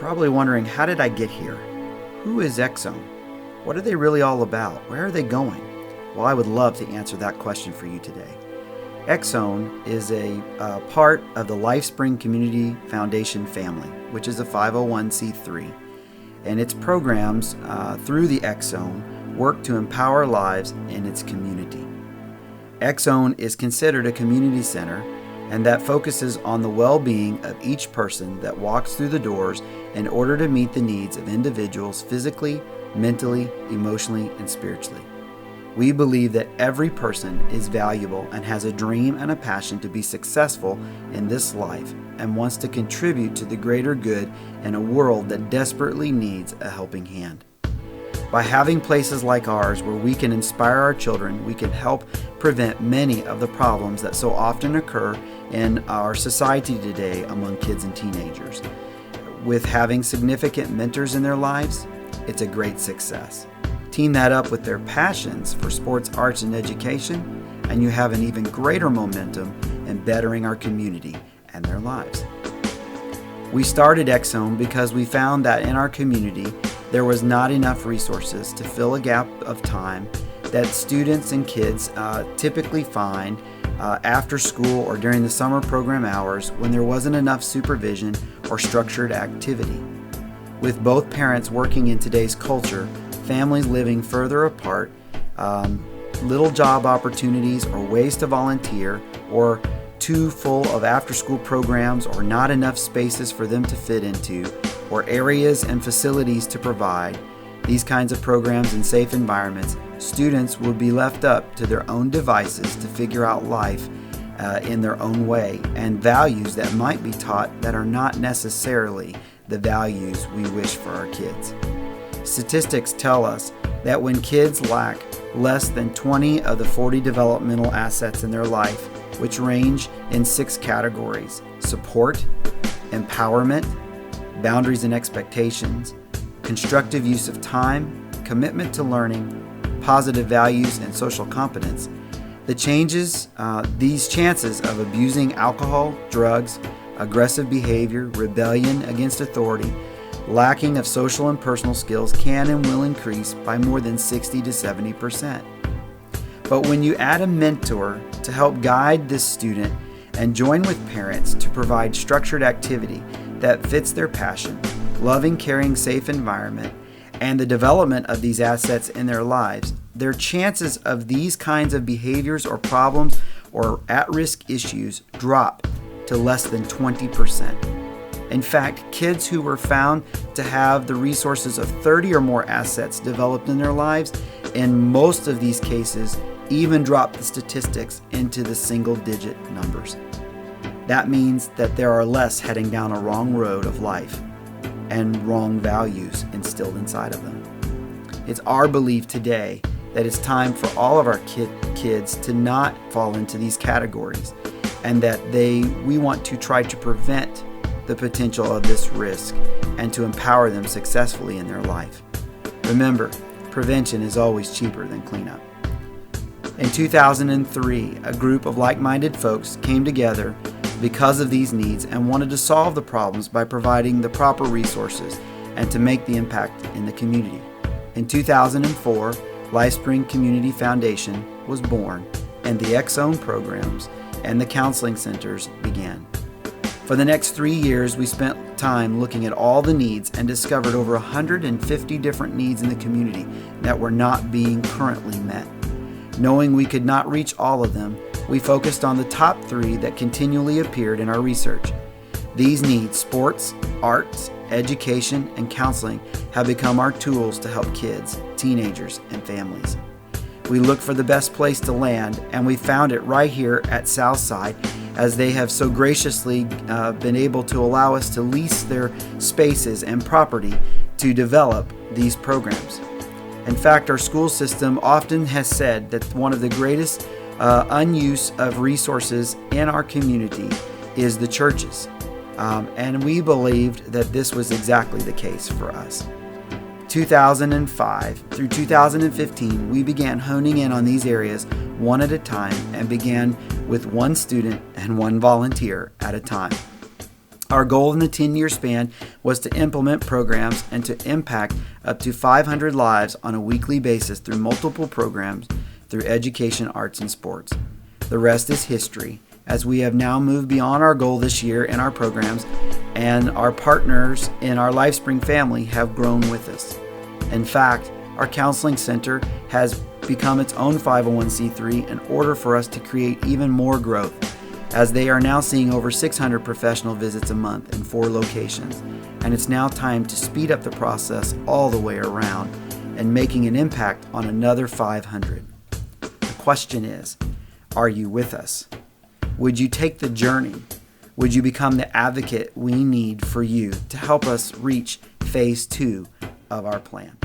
probably wondering, how did I get here? Who is XZone? What are they really all about? Where are they going? Well, I would love to answer that question for you today. XZone is a part of the LifeSpring Community Foundation family, which is a 501c3. And its programs through the XZone work to empower lives in its community. XZone is considered a community center, and that focuses on the well-being of each person that walks through the doors in order to meet the needs of individuals physically, mentally, emotionally, and spiritually. We believe that every person is valuable and has a dream and a passion to be successful in this life and wants to contribute to the greater good in a world that desperately needs a helping hand. By having places like ours where we can inspire our children, we can help prevent many of the problems that so often occur in our society today among kids and teenagers. With having significant mentors in their lives, it's a great success. Team that up with their passions for sports, arts, and education, and you have an even greater momentum in bettering our community and their lives. We started XZone because we found that in our community there was not enough resources to fill a gap of time that students and kids typically find after school or during the summer program hours when there wasn't enough supervision or structured activity. With both parents working in today's culture, families living further apart, little job opportunities or ways to volunteer, or too full of after-school programs or not enough spaces for them to fit into, or areas and facilities to provide these kinds of programs in safe environments, students would be left up to their own devices to figure out life in their own way, and values that might be taught that are not necessarily the values we wish for our kids. Statistics tell us that when kids lack less than 20 of the 40 developmental assets in their life, which range in 6 categories: support, empowerment, boundaries and expectations, constructive use of time, commitment to learning, positive values, and social competence, these chances of abusing alcohol, drugs, aggressive behavior, rebellion against authority, lacking of social and personal skills can and will increase by more than 60 to 70%. But when you add a mentor to help guide this student and join with parents to provide structured activity that fits their passion, loving, caring, safe environment, and the development of these assets in their lives, their chances of these kinds of behaviors or problems or at-risk issues drop to less than 20%. In fact, kids who were found to have the resources of 30 or more assets developed in their lives, in most of these cases, even drop the statistics into the single-digit numbers. That means that there are less heading down a wrong road of life and wrong values instilled inside of them. It's our belief today that it's time for all of our kids to not fall into these categories, and that we want to try to prevent the potential of this risk and to empower them successfully in their life. Remember, prevention is always cheaper than cleanup. In 2003, a group of like-minded folks came together because of these needs and wanted to solve the problems by providing the proper resources and to make the impact in the community. In 2004, LifeSpring Community Foundation was born, and the XZone programs and the counseling centers began. For the next 3 years, we spent time looking at all the needs and discovered over 150 different needs in the community that were not being currently met. Knowing we could not reach all of them, we focused on the top 3 that continually appeared in our research. These needs, sports, arts, education, and counseling, have become our tools to help kids, teenagers, and families. We looked for the best place to land, and we found it right here at Southside, as they have so graciously been able to allow us to lease their spaces and property to develop these programs. In fact, our school system often has said that one of the greatest unuse of resources in our community is the churches. And we believed that this was exactly the case for us. 2005 through 2015, we began honing in on these areas one at a time and began with one student and one volunteer at a time. Our goal in the 10-year span was to implement programs and to impact up to 500 lives on a weekly basis through multiple programs through education, arts, and sports. The rest is history, as we have now moved beyond our goal this year in our programs, and our partners in our LifeSpring family have grown with us. In fact, our counseling center has become its own 501c3 in order for us to create even more growth, as they are now seeing over 600 professional visits a month in 4 locations, and it's now time to speed up the process all the way around and making an impact on another 500. The question is, are you with us? Would you take the journey? Would you become the advocate we need for you to help us reach phase 2 of our plan?